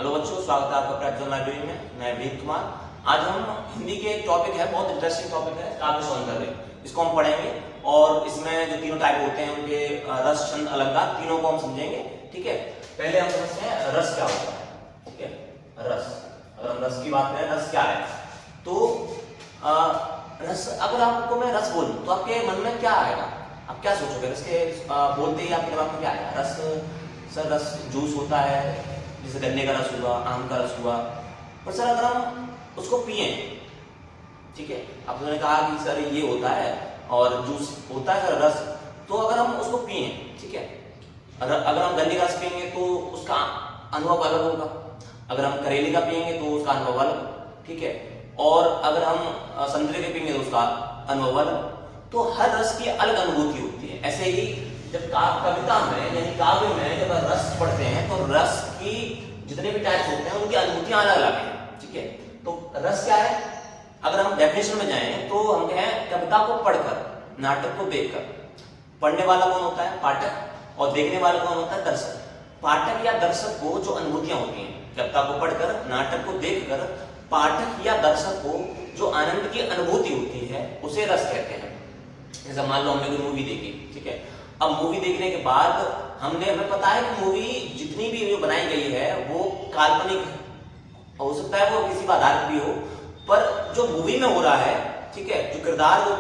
Hello बच्चों, स्वागत है आपका प्रैक्टिस लाइब्रेरी में। मैं वीर कुमार। आज हम हिंदी के एक टॉपिक है, बहुत इंटरेस्टिंग टॉपिक है, काव्य सौंदर्य। इसको हम पढ़ेंगे और इसमें जो तीनों टाइप होते हैं उनके रस, छंद, अलंकार, तीनों को हम समझेंगे। ठीक है, पहले हम समझते हैं रस क्या होता है। ठीक है, रस, अगर हम रस की बात करें, रस क्या है तो रस, अगर आपको मैं रस बोलूं तो आपके मन में क्या आएगा? आप क्या सोचोगे? रस के बोलते ही आपके दिमाग में क्या आएगा? रस, सर रस जूस होता है, जैसे गन्ने का रस हुआ, आम का रस हुआ। पर सर अगर हम उसको पिए, ठीक है, आपने कहा कि सर ये होता है और जूस होता है सर रस, तो अगर हम उसको पिए, ठीक है, अगर हम गन्ने का रस पिएंगे तो उसका अनुभव अलग होगा, अगर हम करेले का पिएंगे तो उसका अनुभव अलग, ठीक है, और अगर हम संतरे के पिएंगे तो उसका अनुभव अलग। तो हर रस की अलग अनुभूति होती है। ऐसे ही जब कविता में यानी काव्य में जब रस पढ़ते हैं तो रस की जितने भी टाइप्स होते हैं उनकी अनुभूतियां अलग अलग हैं। ठीक है, तो रस क्या है? अगर हम डेफिनेशन में जाएं तो हम कहें कविता को पढ़कर, नाटक को देखकर। पढ़ने वाला कौन होता है? पाठक। और देखने वाला कौन होता है? दर्शक। पाठक या दर्शक को जो अनुभूतियां होती हैं, कविता को पढ़कर, नाटक को देखकर पाठक या दर्शक को जो आनंद की अनुभूति होती है उसे रस कहते हैं। जैसे मान लो हमने कोई मूवी देखी, ठीक है, अब मूवी देखने के बाद हमें पता है कि मूवी जितनी भी जो बनाई गई है वो काल्पनिक हो सकता है, वो किसी पर आधारित भी हो, पर जो मूवी में हो रहा है, ठीक है, जो किरदार वो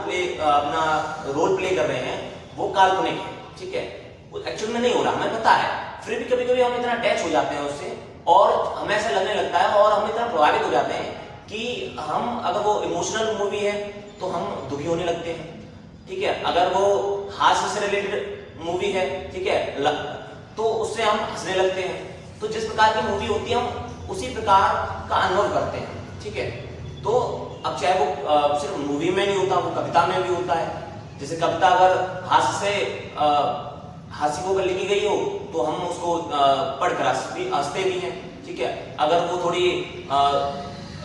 अपना रोल प्ले कर रहे हैं वो काल्पनिक है, ठीक है, वो एक्चुअल में नहीं हो रहा, हमें पता है। फिर भी कभी कभी हम इतना अटैच हो जाते हैं उससे और हमें ऐसा लगने लगता है और हम इतना प्रभावित हो जाते हैं कि हम, अगर वो इमोशनल मूवी है तो हम दुखी होने लगते हैं, ठीक है, अगर वो हास्य से रिलेटेड मूवी है, ठीक है, तो उससे हम हंसने लगते हैं। तो जिस प्रकार की मूवी होती है हम उसी प्रकार का अनुभव करते हैं। ठीक है, तो अब चाहे वो सिर्फ मूवी में नहीं होता, वो कविता में भी होता है। जैसे कविता अगर हास्य को लिखी गई हो तो हम उसको पढ़कर हंसते भी हैं। ठीक है, अगर वो थोड़ी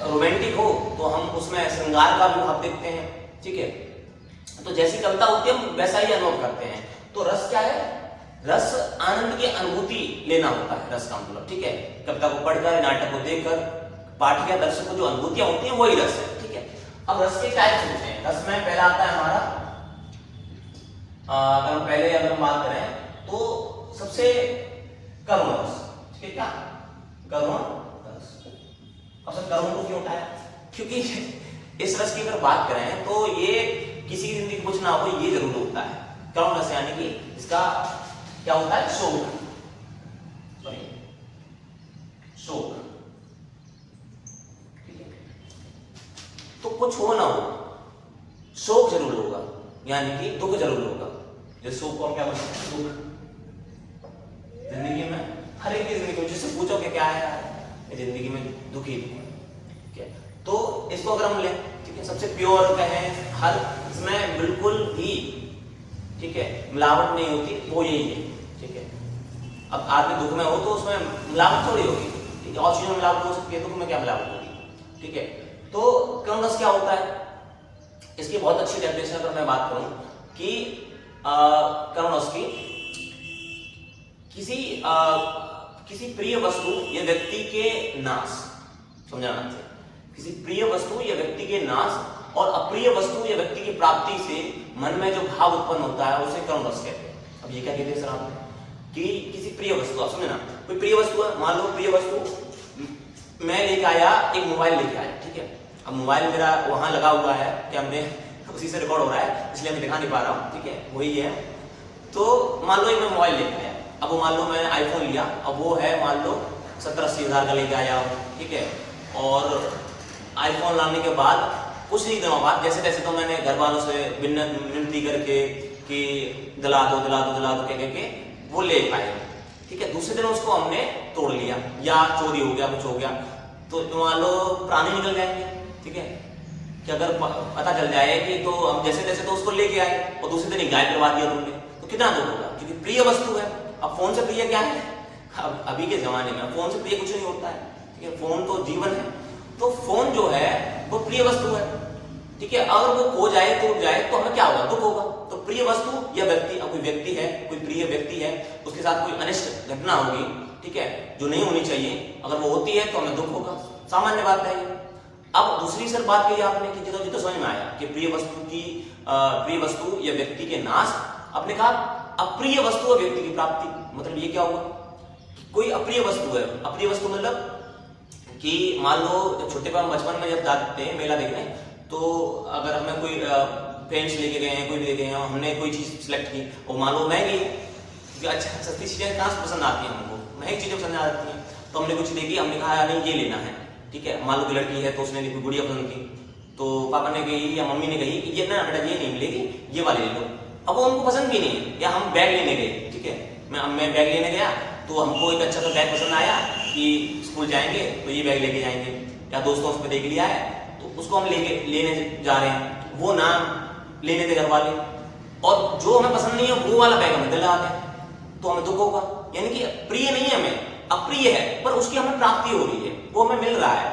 रोमांटिक हो तो हम उसमें श्रृंगार का भी भाव देखते हैं। ठीक है, तो जैसी कविता होती है हम वैसा ही अनुभव करते हैं। तो रस क्या है? रस आनंद की अनुभूति लेना होता है, रस का मतलब। ठीक है, कविता को पढ़कर, नाटक को देखकर पाठक या दर्शक को जो अनुभूतियां होती हैं वही रस है। ठीक है, अब रस के टाइप्स होते हैं। रस में पहला आता है हमारा, अगर हम बात करें तो सबसे करुण रस। ठीक है, क्या करुण रस? अब सर करुण को क्यों उठाया? क्योंकि इस रस की अगर बात करें तो ये किसी की जिंदगी कुछ ना हो ये जरूर होता है। करुण रस यानी कि इसका क्या होता है? शोक, शोक। ठीक है, तो कुछ हो ना हो शोक जरूर होगा, यानी कि दुख जरूर होगा। जैसे शोक को हम क्या बोलते हैं? दुख। जिंदगी में हर एक की जिंदगी में जिससे पूछो कि क्या है यार, जिंदगी में दुखी है। तो इसको अगर हम लें, ठीक है, सबसे प्योर कहें, हर इसमें बिल्कुल भी, ठीक है, मिलावट नहीं होती, वो यही है। ठीक है, अब आदमी दुख में हो तो उसमें मिलावट थोड़ी होगी, ठीक है, और चीजों में मिलावट हो सकती है, दुख में क्या मिलावट होगी? ठीक है, तो करुण रस क्या होता है? इसकी बहुत अच्छी डेफिनेशन अगर मैं बात करूं कि करुण रस की किसी प्रिय वस्तु या व्यक्ति के नाश, समझाना चाहिए, किसी प्रिय वस्तु या व्यक्ति के नाश और अप्रिय वस्तु या व्यक्ति की प्राप्ति से मन में जो भाव उत्पन्न होता है उसे करुण रस कहते हैं। अब ये क्या कहते हैं सर आपने? कि किसी प्रिय वस्तु, आप समझे ना, कोई प्रिय वस्तु है, मान लो प्रिय वस्तु मैं लेके आया, एक मोबाइल लेके आया, ठीक है, अब मोबाइल मेरा वहां लगा हुआ है, कैमरे उसी से रिकॉर्ड हो रहा है, इसलिए मैं दिखा नहीं पा रहा हूँ, ठीक है, वही है। तो मान लो एक मैं मोबाइल लेके आया, अब वो मान लो मैंने आईफोन लिया, अब वो है मान लो 70-80 हजार का लेके आया हूँ, ठीक है, और आईफोन लाने के बाद कुछ ही दिनों बाद जैसे तैसे तो मैंने घर वालों से विनती करके कि दिला दो कह के वो ले पाए, ठीक है, दूसरे दिन उसको हमने तोड़ लिया या चोरी हो गया, कुछ हो गया, तो मान लो प्राणी निकल जाएंगे। ठीक है, कि अगर पता चल जाए कि तो हम जैसे तैसे तो उसको लेके आए और दूसरे दिन ही गायब करवा दिया तुमने, तो कितना दुख होगा, क्योंकि प्रिय वस्तु है। अब फोन से प्रिय क्या है? अब अभी के जमाने में फोन से प्रिय कुछ नहीं होता है, ठीक है, फोन तो जीवन है, तो फोन जो है वो प्रिय वस्तु है। ठीक है, अगर वो खो जाए, टूट जाए तो हमें क्या होगा? दुख होगा। तो प्रिय वस्तु या व्यक्ति, अब कोई व्यक्ति है, कोई प्रिय व्यक्ति है, उसके साथ कोई अनिष्ट घटना होगी, ठीक है, जो नहीं होनी चाहिए। अगर वो होती है तो हमें दुख होगा, सामान्य बात है ये। अब दूसरी सर बात कही आपने कि जितना जितना समझ में आया कि प्रिय वस्तु या व्यक्ति के नाश, आपने कहा अप्रिय वस्तु और व्यक्ति की प्राप्ति, मतलब ये क्या हुआ? कोई अप्रिय वस्तु है, अप्रिय वस्तु मतलब कि मान लो छोटे बचपन में जब जाते हैं मेला देखने, तो अगर हमें कोई पेंट्स लेके गए हैं, कोई भी लेके गए हैं, हमने कोई चीज सिलेक्ट की और मान लो महंगी, अच्छा सस्ती चीजें कहाँ से पसंद आती हैं हमको, महंगी चीजें पसंद आती हैं, तो हमने कुछ देखी, हमने कहा नहीं ये लेना है, ठीक है। मान लो कि लड़की है तो उसने कोई गुड़िया पसंद की, तो पापा ने कही या मम्मी ने कही कि ये ना बेटा ये नहीं मिलेगी, ये वाली ले लो। अब वो हमको पसंद भी नहीं है, या हम बैग लेने गए, ठीक है, मैं बैग लेने गया तो हमको एक अच्छा सा बैग पसंद आया कि स्कूल जाएंगे तो ये बैग लेके जाएंगे, या दोस्तों उसमें देख लिया है तो उसको हम लेने जा रहे हैं, वो नाम लेने थे घर वाले, और जो हमें पसंद नहीं है वो वाला बैग हमें दिलाते हैं, तो हमें दुख होगा। यानी कि प्रिय नहीं है हमें, अप्रिय है, पर उसकी हमें प्राप्ति हो रही है, वो हमें मिल रहा है,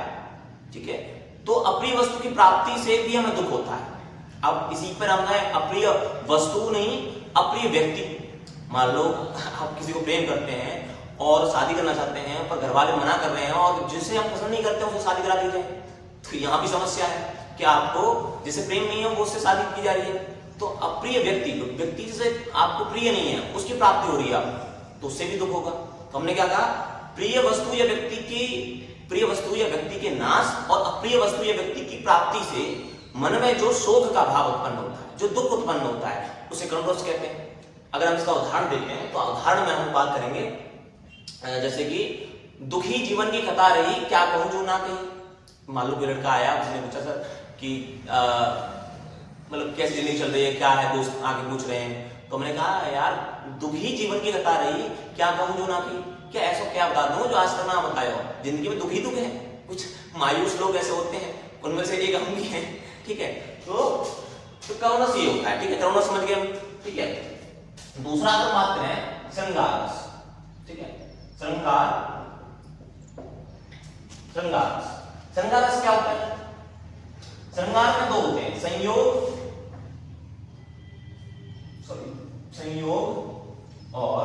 ठीक है। तो अप्रिय वस्तु की प्राप्ति से भी हमें दुख होता है। अब इसी पर हम है अप्रिय वस्तु नहीं, अप्रिय व्यक्ति। मान लो आप किसी को प्रेम करते हैं और शादी करना चाहते हैं, पर घर वाले मना कर रहे हैं, और जिसे हम पसंद नहीं करते उसे शादी करा दी जाए, तो यहाँ भी समस्या है कि आपको जिसे प्रेम नहीं है वो उससे शादी की जा रही है। तो अप्रिय व्यक्ति जिसे आपको प्रिय नहीं है उसकी प्राप्ति हो रही है, तो उससे भी दुख होगा। तो हमने क्या कहा, प्रिय वस्तु या व्यक्ति के नाश और अप्रिय वस्तु या व्यक्ति की प्राप्ति से मन में जो शोक का भाव उत्पन्न होता है, जो दुख उत्पन्न होता है, उसे कर्मदोष कहते हैं। अगर हम इसका उदाहरण देखें तो उदाहरण में हम बात करेंगे, जैसे कि दुखी जीवन की कथा रही, क्या कहूं जो ना कही। मान लो कोई लड़का आया, उसने पूछा सर कि मतलब कैसी जिंदगी चल रही है, क्या है, दोस्त आके पूछ रहे हैं, तो हमने कहा यार दुखी जीवन की कथा रही, क्या कहूं जो ना कही। क्या ऐसा क्या बता दूं जो आज तक ना बताया हो? जिंदगी में दुखी दुख है, कुछ मायूस लोग ऐसे होते हैं, उनमें से एक हम भी हैं, ठीक है। तो करुणा से होता है, ठीक है, करुणा समझ गए हम, ठीक है। दूसरा अगर बात करें श्रृंगार रस, ठीक है, श्रृंगार रस क्या होता है? श्रृंगार में दो होते हैं, संयोग और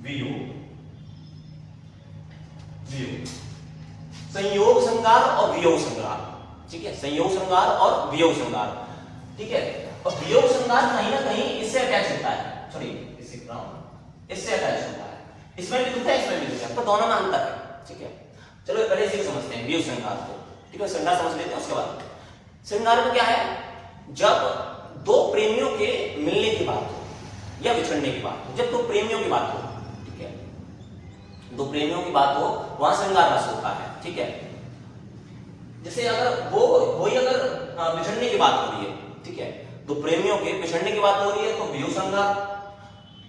वियोग। संयोग श्रृंगार और वियोग श्रृंगार, ठीक है, संयोग श्रृंगार और वियोग श्रृंगार, ठीक है। और वियोग श्रृंगार कहीं ना कहीं इससे अटैच होता है, सॉरी इससे अटैच होता है, इसमें भी दुख है, इसमें भी दुख है, पर दोनों में अंतर है, ठीक है। चलो पहले इसी को समझते हैं, वियोग श्रृंगार को, ठीक है, श्रृंगार समझ लेते हैं, उसके बाद श्रृंगार में क्या है, जब दो प्रेमियों के मिलने की बात हो या बिछड़ने की बात हो, जब दो प्रेमियों की बात हो, ठीक है, दो प्रेमियों की बात हो, वहां श्रृंगार रस होता है, ठीक है। जैसे अगर वही अगर बिछड़ने की बात हो रही है, ठीक है, दो प्रेमियों के बिछड़ने की बात हो रही है तो वियोग श्रृंगार,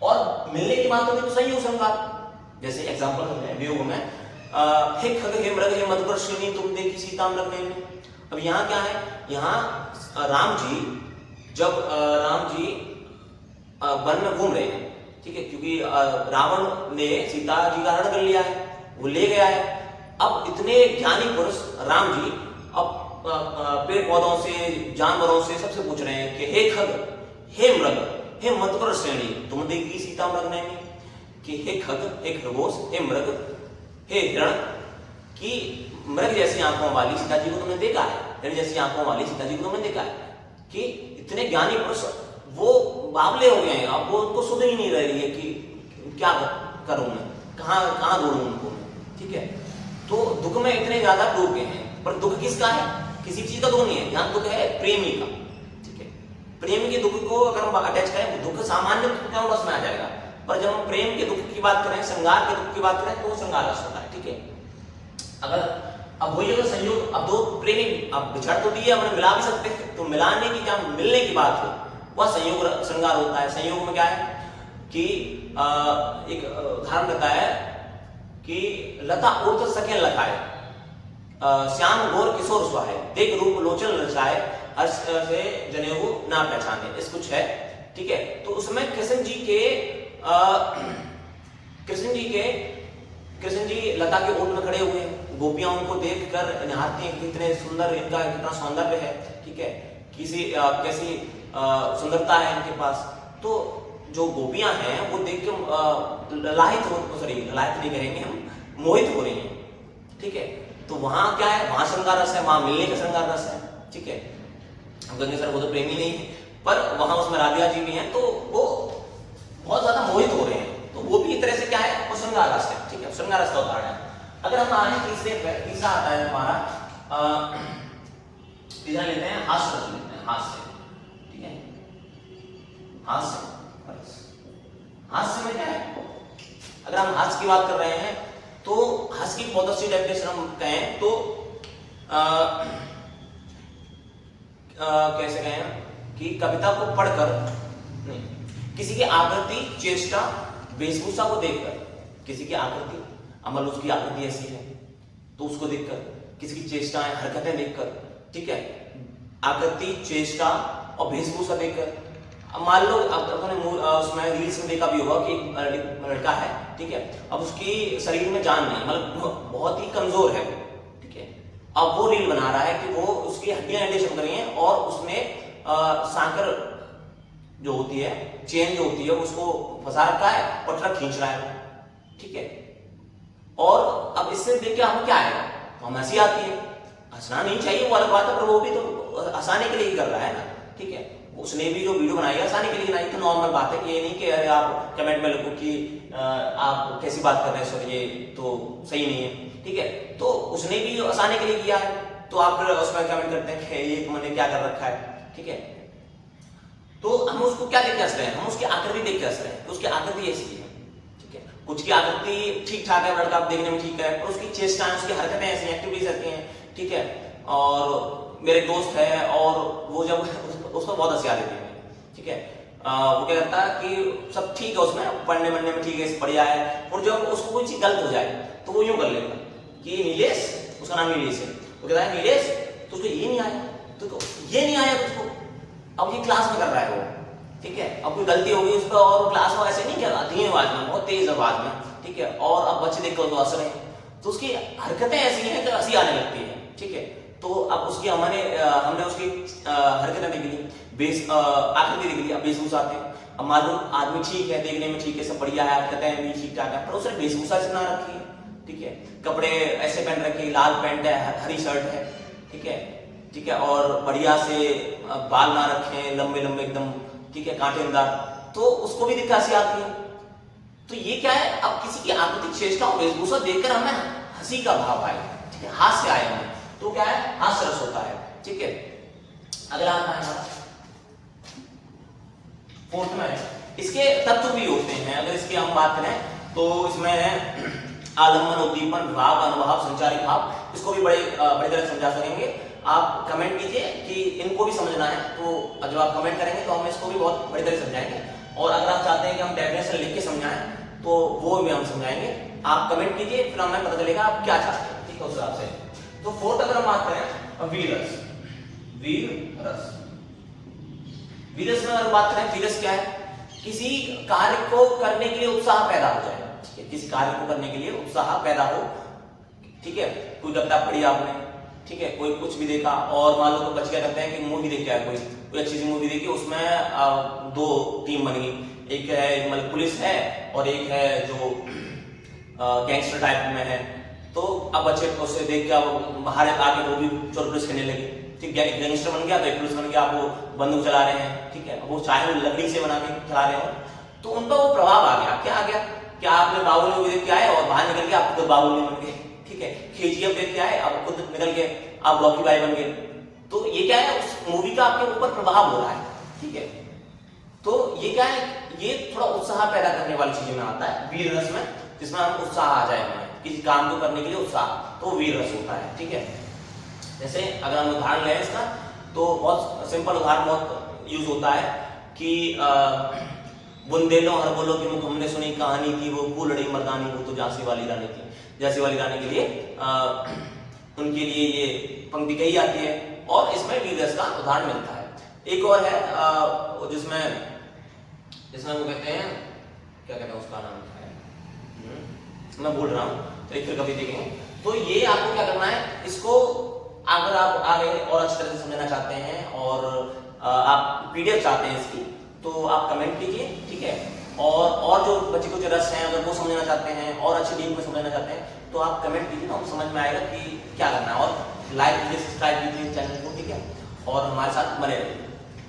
और मिलने की बात हो रही है तो संयोग श्रृंगार। जैसे एग्जांपल है वियोग में हे खग हे मृग हे मधुपर्षिणी तुम देखी सीता मृग नयनी। अब यहाँ क्या है, यहाँ राम जी वन में घूम रहे हैं, ठीक है, क्योंकि रावण ने सीता जी का हरण कर लिया है, वो ले गया है। अब इतने ज्ञानी पुरुष राम जी अब पेड़ पौधों से, जानवरों से, सबसे पूछ रहे हैं कि हे खग हे मृग हे मधुपर्षिणी तुम देखी सीता मृग नयनी, कि हे खग हे खरगोश हे मृग हे हिरण, की मृग जैसी आंखों वाली सीता जी को तुमने देखा है, हिरण जैसी आंखों वाली सीता जी को तुमने देखा है। कि इतने ज्ञानी पुरुष वो बावले हो गए हैं, अब वो उनको सुध ही नहीं रही है कि क्या करूं मैं, कहां ढूंढूं उनको, ठीक है। तो दुख में इतने ज्यादा डूब गए हैं, पर दुख किसका है? किसी चीज का दुख नहीं है, यहाँ दुख है प्रेमी का, ठीक है। प्रेम के दुख को अगर हम अटैच करें, दुख सामान्य बस में आ जाएगा, पर जब हम प्रेम के दुख की बात करें, श्रृंगार के दुख की बात करें, तो श्रृंगार रस होता है, ठीक है। अगर अब वही अगर संयोग, अब दो प्रेमी अब बिछड़ तो दिए, हमने मिला भी सकते हैं, तो मिलाने की, जब मिलने की बात हो, वह संयोग श्रृंगार होता है। संयोग में क्या है कि एक उदाहरण देता है कि लता उर्त सकें लखाए, श्याम गोर किशोर सुहाए, देख रूप लोचन रचाए, हर्ष से जनेऊ ना पहचाने, इस कुछ है, ठीक है। तो उसमें कृष्ण जी लता के ओट में खड़े हुए हैं, गोपियां उनको देखकर निहारती हैं, कितने सुंदर, इनका कितना सौंदर्य है, ठीक है, कैसी सुंदरता है इनके पास। तो जो गोपियां हैं वो देख के लाहित नहीं करेंगे हम, मोहित हो रही हैं, ठीक है। तो वहां क्या है, वहां श्रृंगार रस है, वहां मिलने का श्रृंगार रस है, ठीक है। हम कहेंगे सर वो तो प्रेमी नहीं है, पर वहां उसमें राधिका जी भी हैं, तो वो बहुत ज्यादा मोहित हो रहे हैं, तो वो भी एक तरह से क्या है, वो श्रृंगार रस है, ठीक है, श्रृंगार रस का उदाहरण है। अगर हम आगे तीसरा आता है हमारा, तीसरा लेते हैं हास्य रस, लेते हैं हास्य, ठीक है। हास्य में क्या है, अगर हम हास्य की बात कर रहे हैं तो हास्य की बहुत अच्छी डेफिनेशन हम कहें तो कैसे कहें कि कविता को पढ़कर नहीं, किसी की आकृति, चेष्टा, वेशभूषा को देखकर, किसी की आकृति, अमल उसकी आकृति ऐसी है तो उसको देखकर, किसी की चेष्टाएं, हरकतें देखकर, ठीक है, आकृति, चेष्टा और वेशभूषा देखकर। अब मान लो अपने उसमें रील्स में देखा भी होगा कि एक लड़का है, ठीक है, अब उसकी शरीर में जान नहीं, मतलब बहुत ही कमजोर है, ठीक है। अब वो रील बना रहा है कि वो उसकी हड्डियां शम कर रही हैं और उसने सांकर जो होती है, चेन जो होती है, उसको फंसा रखा है और ट्रक खींच रहा है, ठीक है। और अब इससे देख के हमें क्या आएगा, तो हमें हंसी आती है, हंसना नहीं चाहिए वो अलग बात है, पर वो भी तो हंसाने के लिए ही कर रहा है ना, ठीक है। उसने भी जो वीडियो बनाई है हंसाने के लिए बनाई, तो नॉर्मल बात है कि ये नहीं कि अरे आप कमेंट में लिखो कि आप कैसी बात कर रहे हैं सर, ये तो सही नहीं है, ठीक है। तो उसने भी हंसाने के लिए किया है, तो आप फिर उसमें कमेंट करते हैं कि ये तुमने क्या कर रखा है, ठीक है। तो हम उसको क्या देख के हंस रहे हैं, हम उसकी आकृति देख के हंस रहे हैं, तो उसकी आकृति ऐसी है, ठीक है। कुछ की आकृति ठीक ठाक है, लड़का देखने में ठीक है, पर उसकी चेष्टाएं, उसकी हरकतें ऐसी, एक्टिविटीज रहती हैं, ठीक है। और मेरे दोस्त है और वो जब उसको बहुत हंसी आ देती है, ठीक है। वो क्या करता है कि सब ठीक है, उसमें पढ़ने वढ़ने में ठीक है, बढ़िया है, और जब उसको कोई चीज गलत हो जाए तो वो यूं कर लेता कि नीलेश, उसका नाम नीलेश है, वो कहता है नीलेश तो उसको ये नहीं आया, तो ये नहीं आया तुझको, अब ये क्लास में कर रहा है वो, ठीक है। अब कोई गलती हो गई उस पर और क्लास में ऐसे नहीं किया, धीमी आवाज में, बहुत तेज आवाज में, ठीक है, और अब बच्चे देख कर तो हंस रहे हैं, तो उसकी हरकतें ऐसी हैं कि हंसी आने लगती है, ठीक है। तो अब उसकी हमने उसकी हरकतें देख ली, आकृति देख ली, अब वेशभूषा आते हैं। अब मालूम आदमी ठीक है, देखने में ठीक है, सब बढ़िया है, हरकतें भी ठीक ठाक है, पर उसने वेशभूषा से ना रखी है, ठीक है। कपड़े ऐसे पहन रखे, लाल पैंट है, हरी शर्ट है, ठीक है, ठीक है, और बढ़िया से बाल ना रखे, लंबे लंबे एकदम, ठीक है, कांटेदार, तो उसको भी दिक्कत हंसी आती है। तो ये क्या है, अब किसी की आकृतिक चेष्टा और वेशभूषा देखकर हमें हंसी का भाव आए, ठीक है, हास्य आए हमें, तो क्या है, हास्य रस होता है, ठीक है। अगला हमारा फोर्थ में इसके तत्व भी होते हैं, अगर इसकी हम बात करें तो इसमें आलम्बन, उद्दीपन, विभाव, अनुभाव, संचारी भाव, इसको भी बड़ी तरह समझा सकेंगे। आप कमेंट कीजिए कि इनको भी समझना है, तो जब आप कमेंट करेंगे तो हम इसको भी बहुत बड़ी तरह समझाएंगे, और अगर आप चाहते हैं कि हम डेफिनेशन लिख के समझाएं तो वो भी हम समझाएंगे। आप कमेंट कीजिए, फिर हमें पता चलेगा आप क्या चाहते हैं, ठीक है, उस हिसाब से। तो फोर्थ अगर हम बात करें वीर रस, वीर रस, वीर रस में अगर बात करें, वीर रस क्या है, किसी कार्य को करने के लिए उत्साह पैदा हो जाए, ठीक है, किसी कार्य को करने के लिए उत्साह पैदा हो, ठीक है। कोई कविता पढ़ी आपने, ठीक है, कोई कुछ भी देखा, और मान लो तो बच्चे क्या करते हैं कि मूवी देख के आए, कोई अच्छी सी मूवी देखी, उसमें दो टीम बन गई, एक है मतलब पुलिस है और एक है जो गैंगस्टर टाइप में है, तो अब बच्चे उससे देख के अब बाहर आके वो भी चोर पुलिस खेलने लगे, ठीक है, गैंगस्टर बन गया तो एक पुलिस बन गया, आप वो बंदूक चला रहे हैं, ठीक है, वो चाहे वो लकड़ी से बना के चला रहे हो, तो उन पर वो प्रभाव आ गया, क्या आ गया, क्या आपने बाहुबली मूवी देख के आए और बाहर निकल के आप खुद बाहुबली बन गए, ठीक है, केजीएफ देख के आए, अब खुद निकल के आप रॉकी भाई बन गए, तो ये क्या है, उस मूवी का आपके ऊपर प्रभाव हो रहा है, ठीक है। तो ये क्या है, ये थोड़ा उत्साह पैदा करने वाली चीजों में आता है वीर रस में, जिसमें हम उत्साह आ जाए हमें किसी काम को करने के लिए उत्साह, तो वीर रस होता है, ठीक है। जैसे अगर हम उदाहरण लें इसका, तो बहुत सिंपल उदाहरण बहुत यूज होता है कि बुंदेलो हर बोलो कि मुख हमने सुनी कहानी की, वो फूलड़ी मर्दानी, वो तो झांसी वाली रानी थी, झांसी वाली रानी के लिए उनके लिए ये पंक्ति कही जाती है, और इसमें वीर रस का उदाहरण मिलता है। एक और है जिसमें वो कहते हैं, क्या कहते हैं उसका नाम है, मैं भूल रहा हूँ, तो एक फिर कभी देखेंगे। तो ये आपको क्या करना है, इसको अगर आप आगे और अच्छी तरह से समझना चाहते हैं और आप पीडीएफ चाहते हैं इसकी, तो तो आप कमेंट कीजिए, ठीक है। और जो बच्चे को जो रस है अगर वो समझना चाहते हैं और अच्छे डीप में समझना चाहते हैं तो आप कमेंट कीजिए, तो हम समझ में आएगा कि क्या करना है। और लाइक कीजिए, सब्सक्राइब कीजिए चैनल को, ठीक है, और हमारे साथ बने रहिए।